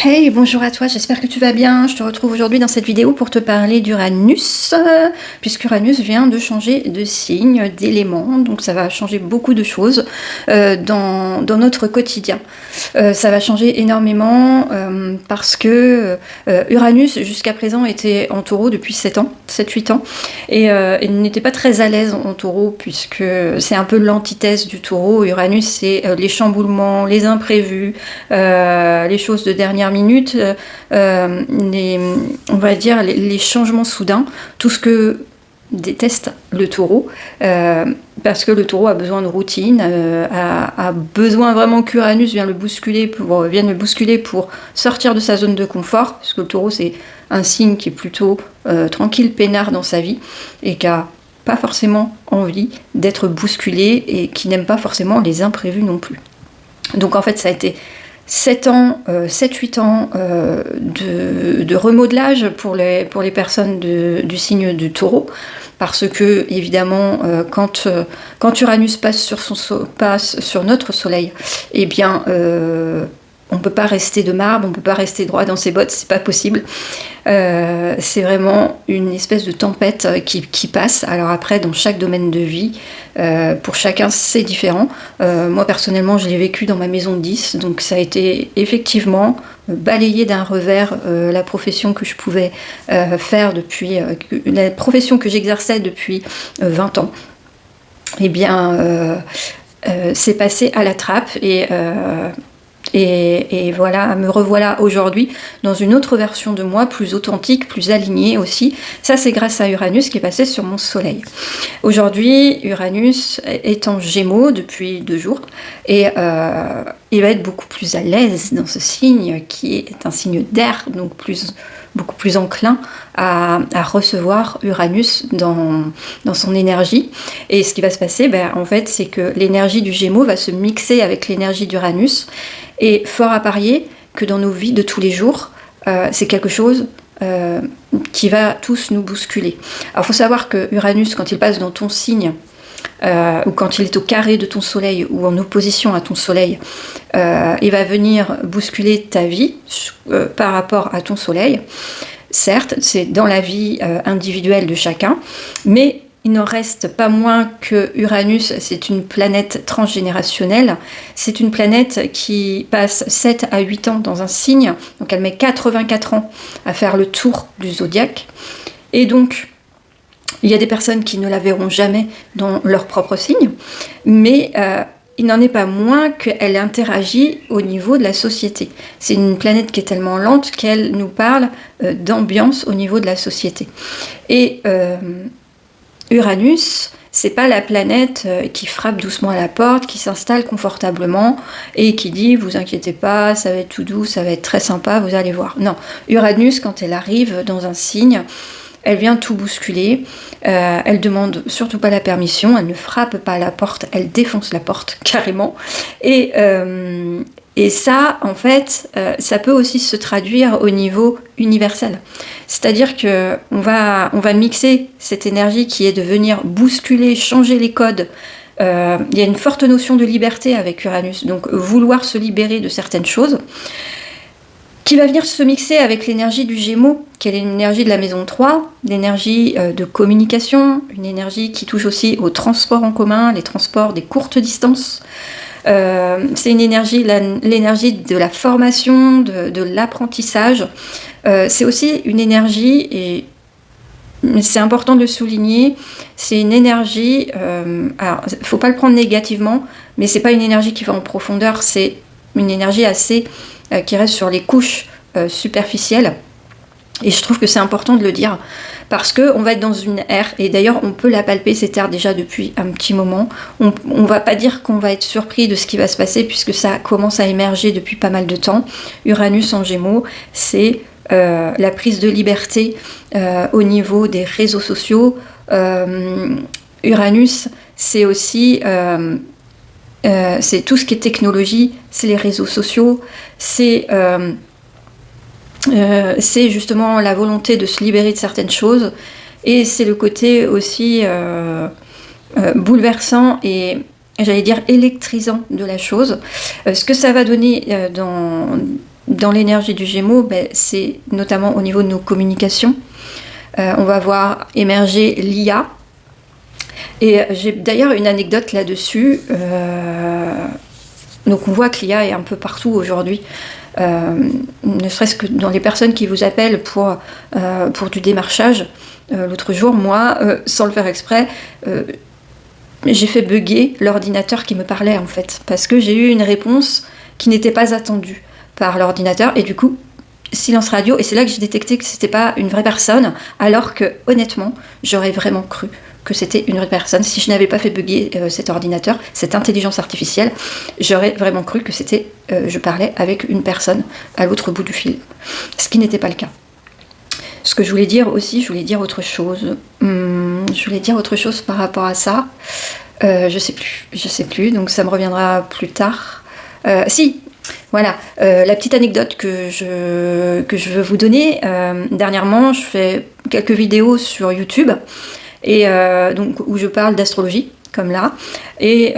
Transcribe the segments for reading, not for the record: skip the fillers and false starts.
Hey, bonjour à toi, j'espère que tu vas bien. Je te retrouve aujourd'hui dans cette vidéo pour te parler d'Uranus, puisqu'Uranus vient de changer de signe, d'élément, donc ça va changer beaucoup de choses dans notre quotidien. Ça va changer énormément parce que Uranus jusqu'à présent était en taureau depuis 7 ans, 7-8 ans, et il n'était pas très à l'aise en taureau puisque c'est un peu l'antithèse du taureau. Uranus c'est les chamboulements, les imprévus, les choses de dernière minute, on va dire les changements soudains, tout ce que déteste le taureau, parce que le taureau a besoin de routine, a besoin vraiment qu'Uranus vienne le bousculer pour sortir de sa zone de confort, parce que le taureau c'est un signe qui est plutôt tranquille, peinard dans sa vie, et qui a pas forcément envie d'être bousculé, et qui n'aime pas forcément les imprévus non plus. Donc en fait ça a été 7-8 ans de remodelage pour les personnes du signe du taureau, parce que évidemment quand Uranus passe sur notre soleil, eh bien on ne peut pas rester de marbre, on ne peut pas rester droit dans ses bottes, c'est pas possible. C'est vraiment une espèce de tempête qui passe. Alors après, dans chaque domaine de vie, pour chacun c'est différent. Moi personnellement, je l'ai vécu dans ma maison de 10, donc ça a été effectivement balayé d'un revers la profession que je pouvais faire depuis, la profession que j'exerçais depuis 20 ans. Eh bien, c'est passé à la trappe et voilà, me revoilà aujourd'hui dans une autre version de moi, plus authentique, plus alignée aussi. Ça, c'est grâce à Uranus qui est passé sur mon soleil. Aujourd'hui, Uranus est en Gémeaux depuis 2 jours et il va être beaucoup plus à l'aise dans ce signe qui est un signe d'air, donc beaucoup plus enclin à recevoir Uranus dans son énergie. Et ce qui va se passer, en fait, c'est que l'énergie du Gémeaux va se mixer avec l'énergie d'Uranus. Et fort à parier que dans nos vies de tous les jours, c'est quelque chose qui va tous nous bousculer. Alors il faut savoir que Uranus, quand il passe dans ton signe, ou quand il est au carré de ton soleil ou en opposition à ton soleil, il va venir bousculer ta vie par rapport à ton soleil. Certes, c'est dans la vie individuelle de chacun, mais il n'en reste pas moins que Uranus, c'est une planète transgénérationnelle. C'est une planète qui passe 7 à 8 ans dans un signe, donc elle met 84 ans à faire le tour du zodiaque. Et donc, il y a des personnes qui ne la verront jamais dans leur propre signe, mais il n'en est pas moins qu'elle interagit au niveau de la société. C'est une planète qui est tellement lente qu'elle nous parle d'ambiance au niveau de la société. Et Uranus, c'est pas la planète qui frappe doucement à la porte, qui s'installe confortablement et qui dit « vous inquiétez pas, ça va être tout doux, ça va être très sympa, vous allez voir ». Non, Uranus, quand elle arrive dans un signe, elle vient tout bousculer, elle demande surtout pas la permission, elle ne frappe pas à la porte, elle défonce la porte carrément. Et ça, en fait, ça peut aussi se traduire au niveau universel. C'est-à-dire qu'on va mixer cette énergie qui est de venir bousculer, changer les codes. Il y a une forte notion de liberté avec Uranus, donc vouloir se libérer de certaines choses, qui va venir se mixer avec l'énergie du Gémeaux, qui est l'énergie de la maison 3, l'énergie de communication, une énergie qui touche aussi aux transports en commun, les transports des courtes distances. C'est une énergie, l'énergie de la formation, de l'apprentissage. C'est aussi une énergie, et c'est important de le souligner, c'est une énergie, alors il ne faut pas le prendre négativement, mais c'est pas une énergie qui va en profondeur, c'est une énergie assez qui reste sur les couches superficielles. Et je trouve que c'est important de le dire, parce qu'on va être dans une ère, et d'ailleurs on peut la palper cette ère déjà depuis un petit moment. On va pas dire qu'on va être surpris de ce qui va se passer, puisque ça commence à émerger depuis pas mal de temps. Uranus en Gémeaux, c'est la prise de liberté au niveau des réseaux sociaux. Uranus, c'est aussi c'est tout ce qui est technologie, c'est les réseaux sociaux, c'est justement la volonté de se libérer de certaines choses, et c'est le côté aussi bouleversant et, j'allais dire, électrisant de la chose. Ce que ça va donner dans l'énergie du Gémeaux, c'est notamment au niveau de nos communications. On va voir émerger l'IA. Et j'ai d'ailleurs une anecdote là-dessus. Donc on voit que l'IA est un peu partout aujourd'hui. Ne serait-ce que dans les personnes qui vous appellent pour du démarchage. L'autre jour, moi, sans le faire exprès, j'ai fait bugger l'ordinateur qui me parlait en fait, parce que j'ai eu une réponse qui n'était pas attendue par l'ordinateur, et du coup, silence radio, et c'est là que j'ai détecté que c'était pas une vraie personne, alors que honnêtement, j'aurais vraiment cru que c'était une vraie personne. Si je n'avais pas fait bugger cet ordinateur, cette intelligence artificielle, j'aurais vraiment cru que c'était, je parlais avec une personne à l'autre bout du fil, ce qui n'était pas le cas. Ce que je voulais dire aussi, je voulais dire autre chose. Je voulais dire autre chose par rapport à ça. Je sais plus, donc ça me reviendra plus tard. Si, voilà, la petite anecdote que je veux vous donner. Dernièrement, je fais quelques vidéos sur YouTube et donc où je parle d'astrologie, comme là, et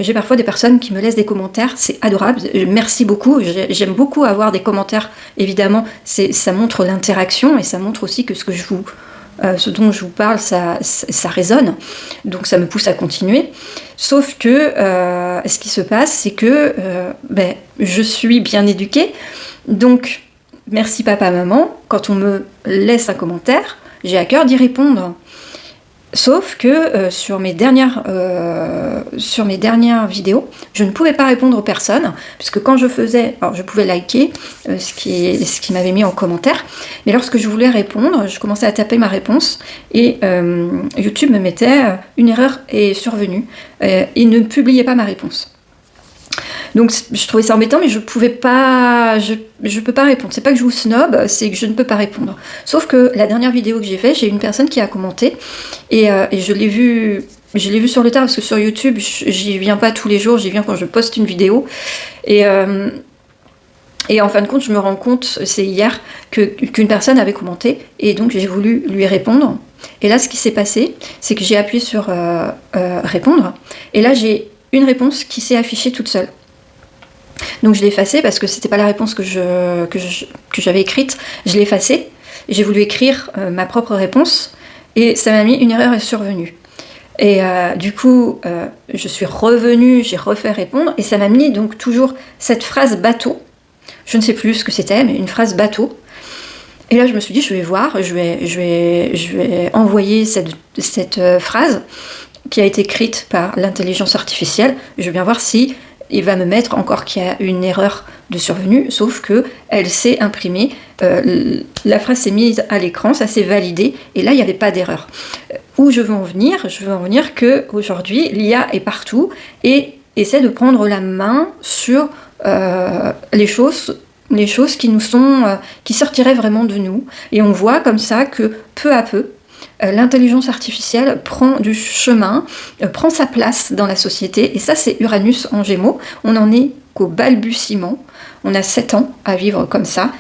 j'ai parfois des personnes qui me laissent des commentaires, c'est adorable, merci beaucoup, j'aime beaucoup avoir des commentaires, évidemment, ça montre l'interaction, et ça montre aussi que ce dont je vous parle, ça résonne, donc ça me pousse à continuer, sauf que ce qui se passe, c'est que je suis bien éduquée, donc merci papa, maman, quand on me laisse un commentaire, j'ai à cœur d'y répondre. Sauf que sur mes dernières vidéos, je ne pouvais pas répondre aux personnes, puisque quand je faisais, alors je pouvais liker ce qui m'avait mis en commentaire, mais lorsque je voulais répondre, je commençais à taper ma réponse, et YouTube me mettait une erreur est survenue, et ne publiait pas ma réponse. Donc je trouvais ça embêtant, mais je peux pas répondre. C'est pas que je vous snob, c'est que je ne peux pas répondre. Sauf que la dernière vidéo que j'ai faite, j'ai une personne qui a commenté, et je l'ai vu sur le tard, parce que sur YouTube, j'y viens pas tous les jours, j'y viens quand je poste une vidéo. Et en fin de compte, je me rends compte, c'est hier, qu'une personne avait commenté, et donc j'ai voulu lui répondre. Et là, ce qui s'est passé, c'est que j'ai appuyé sur répondre, et là, j'ai une réponse qui s'est affichée toute seule. Donc je l'ai effacée parce que c'était pas la réponse que j'avais écrite. Je l'ai effacée. J'ai voulu écrire ma propre réponse et ça m'a mis une erreur est survenue. Et du coup, je suis revenue, j'ai refait répondre et ça m'a mis donc toujours cette phrase bateau. Je ne sais plus ce que c'était, mais une phrase bateau. Et là, je me suis dit, je vais voir, je vais envoyer cette phrase qui a été écrite par l'intelligence artificielle. Je vais bien voir si il va me mettre encore qu'il y a une erreur de survenue, sauf que elle s'est imprimée, la phrase s'est mise à l'écran, ça s'est validé, et là il n'y avait pas d'erreur. Où je veux en venir qu'aujourd'hui l'IA est partout et essaie de prendre la main sur les choses qui nous sont, qui sortiraient vraiment de nous, et on voit comme ça que peu à peu, l'intelligence artificielle prend du chemin, prend sa place dans la société, et ça c'est Uranus en Gémeaux, on n'en est qu'au balbutiement, on a 7 ans à vivre comme ça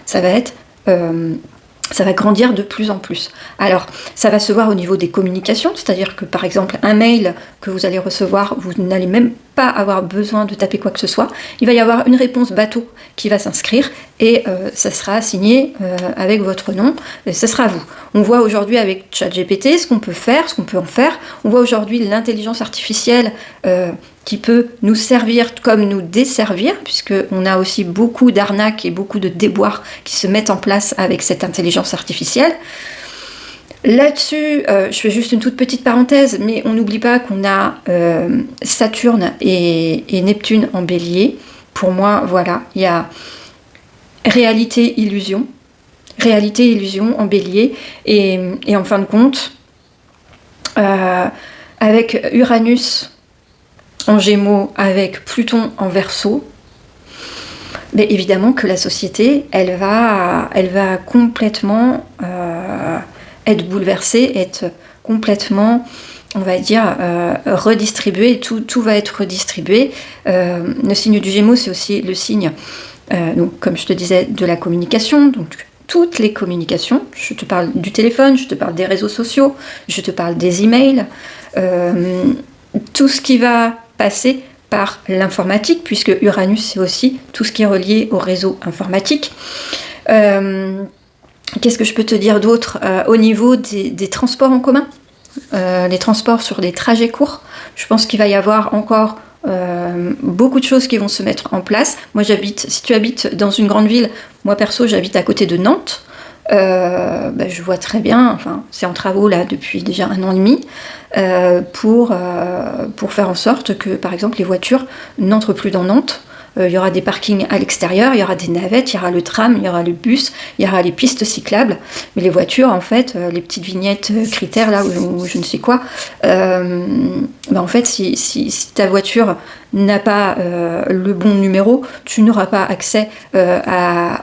va grandir de plus en plus. Alors, ça va se voir au niveau des communications, c'est-à-dire que par exemple, un mail que vous allez recevoir, vous n'allez même pas avoir besoin de taper quoi que ce soit, il va y avoir une réponse bateau qui va s'inscrire et ça sera signé avec votre nom, et ça sera vous. On voit aujourd'hui avec ChatGPT ce qu'on peut faire, ce qu'on peut en faire. On voit aujourd'hui l'intelligence artificielle qui peut nous servir comme nous desservir, puisqu'on a aussi beaucoup d'arnaques et beaucoup de déboires qui se mettent en place avec cette intelligence artificielle. Là-dessus, je fais juste une toute petite parenthèse, mais on n'oublie pas qu'on a Saturne et Neptune en Bélier. Pour moi, voilà, il y a réalité-illusion en Bélier, et en fin de compte, avec Uranus en Gémeaux, avec Pluton en Verseau, mais évidemment que la société, elle va complètement être bouleversée, être complètement, on va dire, redistribuée, tout va être redistribué. Le signe du Gémeaux, c'est aussi le signe, donc, comme je te disais, de la communication, donc toutes les communications, je te parle du téléphone, je te parle des réseaux sociaux, je te parle des emails, tout ce qui va passer par l'informatique, puisque Uranus, c'est aussi tout ce qui est relié au réseau informatique. Qu'est-ce que je peux te dire d'autre au niveau des transports en commun, les transports sur des trajets courts, je pense qu'il va y avoir encore beaucoup de choses qui vont se mettre en place. Moi, si tu habites dans une grande ville, moi perso, j'habite à côté de Nantes. Je vois très bien, enfin, c'est en travaux là depuis déjà 1 an et demi, pour faire en sorte que, par exemple, les voitures n'entrent plus dans Nantes. Il y aura des parkings à l'extérieur, il y aura des navettes, il y aura le tram, il y aura le bus, il y aura les pistes cyclables. Mais les voitures, en fait, les petites vignettes critères là, ou je ne sais quoi, en fait, si ta voiture n'a pas le bon numéro, tu n'auras pas accès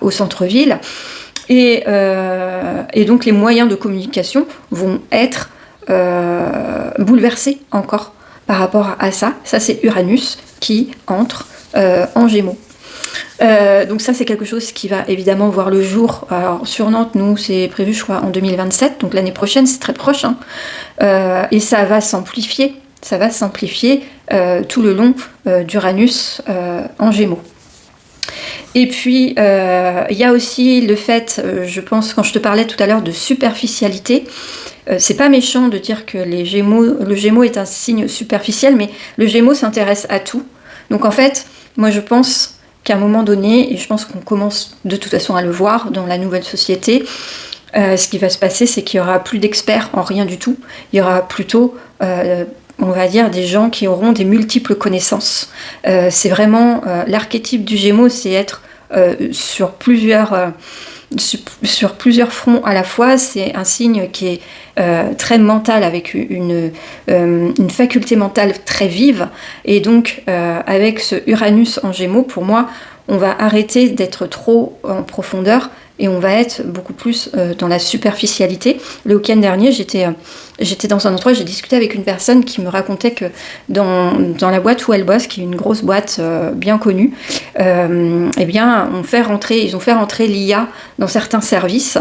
au centre-ville. Et donc les moyens de communication vont être bouleversés encore par rapport à ça. Ça, c'est Uranus qui entre en Gémeaux. Donc ça, c'est quelque chose qui va évidemment voir le jour. Alors sur Nantes, nous, c'est prévu, je crois, en 2027, donc l'année prochaine, c'est très proche. Et ça va s'amplifier. Ça va s'amplifier tout le long d'Uranus en Gémeaux. Et puis, il y a aussi le fait, je pense, quand je te parlais tout à l'heure de superficialité, c'est pas méchant de dire que le Gémeaux est un signe superficiel, mais le Gémeaux s'intéresse à tout. Donc en fait, moi je pense qu'à un moment donné, et je pense qu'on commence de toute façon à le voir dans la nouvelle société, ce qui va se passer, c'est qu'il n'y aura plus d'experts en rien du tout. Il y aura plutôt, on va dire, des gens qui auront des multiples connaissances. C'est vraiment l'archétype du Gémeaux, c'est être sur plusieurs fronts à la fois. C'est un signe qui est très mental, avec une faculté mentale très vive. Et donc, avec ce Uranus en Gémeaux, pour moi, on va arrêter d'être trop en profondeur et on va être beaucoup plus dans la superficialité. Le week-end dernier, j'étais dans un endroit, j'ai discuté avec une personne qui me racontait que dans la boîte où elle bosse, qui est une grosse boîte bien connue, eh bien, ils ont fait rentrer l'IA dans certains services.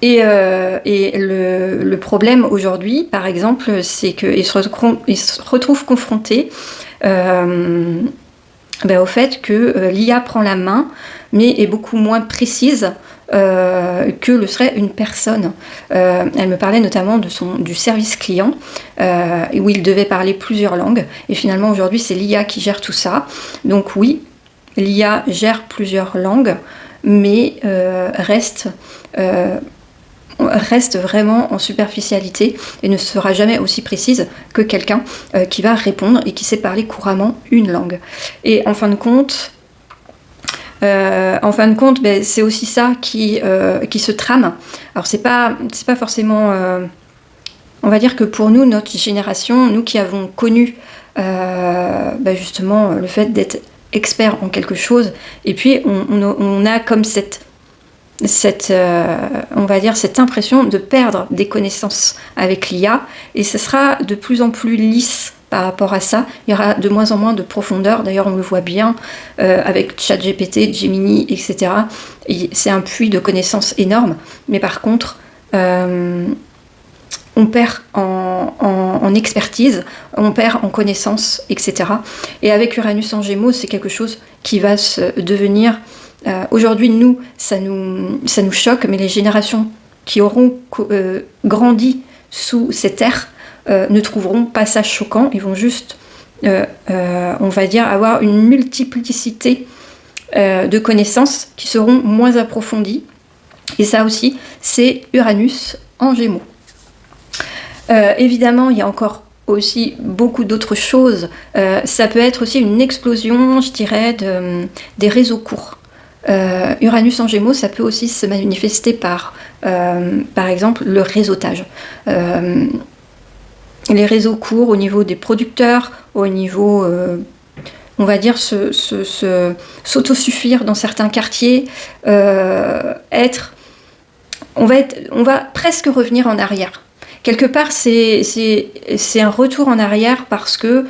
Et le problème aujourd'hui, par exemple, c'est qu'ils se retrouvent confrontés au fait que l'IA prend la main, mais est beaucoup moins précise que le serait une personne. Elle me parlait notamment du service client, où il devait parler plusieurs langues, et finalement aujourd'hui c'est l'IA qui gère tout ça. Donc oui, l'IA gère plusieurs langues, mais reste vraiment en superficialité et ne sera jamais aussi précise que quelqu'un qui va répondre et qui sait parler couramment une langue. Et en fin de compte, c'est aussi ça qui se trame. Alors c'est pas forcément, on va dire que pour nous, notre génération, nous qui avons connu justement le fait d'être expert en quelque chose, et puis on a comme cette on va dire cette impression de perdre des connaissances avec l'IA, et ce sera de plus en plus lisse par rapport à ça. Il y aura de moins en moins de profondeur. D'ailleurs, on le voit bien avec ChatGPT, Gemini, etc. Et c'est un puits de connaissances énorme, mais par contre, on perd en expertise, on perd en connaissances, etc. Et avec Uranus en Gémeaux, c'est quelque chose qui va se devenir... aujourd'hui, nous, ça nous choque, mais les générations qui auront grandi sous cette ère ne trouveront pas ça choquant. Ils vont juste, on va dire, avoir une multiplicité de connaissances qui seront moins approfondies. Et ça aussi, c'est Uranus en Gémeaux. Évidemment, il y a encore aussi beaucoup d'autres choses. Ça peut être aussi une explosion, je dirais, des réseaux courts. Uranus en Gémeaux, ça peut aussi se manifester par exemple, le réseautage. Les réseaux courts au niveau des producteurs, au niveau, on va dire, s'autosuffire dans certains quartiers, on va presque revenir en arrière. quelque part, c'est un retour en arrière parce que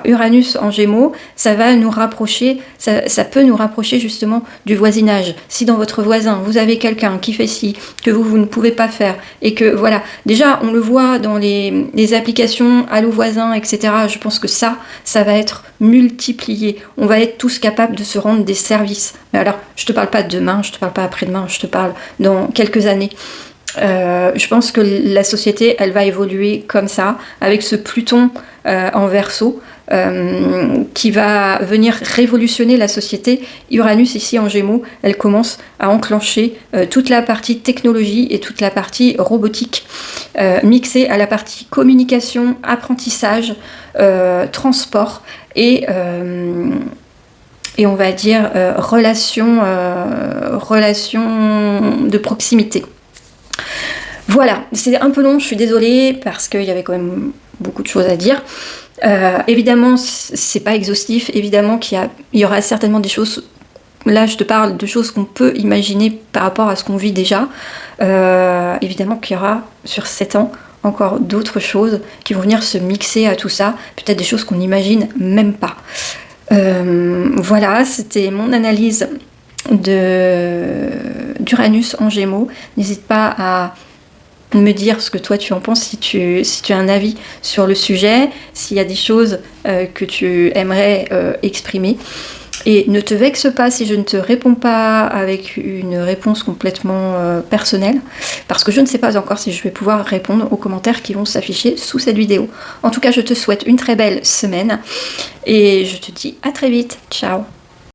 Uranus en Gémeaux, ça va nous rapprocher, ça peut nous rapprocher justement du voisinage. Si dans votre voisin, vous avez quelqu'un qui fait ci, que vous ne pouvez pas faire, et que voilà, déjà on le voit dans les applications Allo Voisin, etc. Je pense que ça va être multiplié. On va être tous capables de se rendre des services. Mais alors, je te parle pas de demain, je te parle pas après-demain, je te parle dans quelques années. Je pense que la société, elle va évoluer comme ça, avec ce Pluton en Verseau, qui va venir révolutionner la société. Uranus ici en Gémeaux, elle commence à enclencher toute la partie technologie et toute la partie robotique, mixée à la partie communication, apprentissage, transport et on va dire relations de proximité. Voilà, c'est un peu long, je suis désolée, parce qu'il y avait quand même beaucoup de choses à dire. Évidemment, c'est pas exhaustif, évidemment qu'il y aura certainement des choses, là je te parle de choses qu'on peut imaginer par rapport à ce qu'on vit déjà. Évidemment qu'il y aura sur 7 ans encore d'autres choses qui vont venir se mixer à tout ça, peut-être des choses qu'on n'imagine même pas. Voilà, c'était mon analyse d'Uranus en Gémeaux. N'hésite pas à me dire ce que toi tu en penses, si tu as un avis sur le sujet, s'il y a des choses que tu aimerais exprimer. Et ne te vexe pas si je ne te réponds pas avec une réponse complètement personnelle, parce que je ne sais pas encore si je vais pouvoir répondre aux commentaires qui vont s'afficher sous cette vidéo. En tout cas, je te souhaite une très belle semaine et je te dis à très vite. Ciao!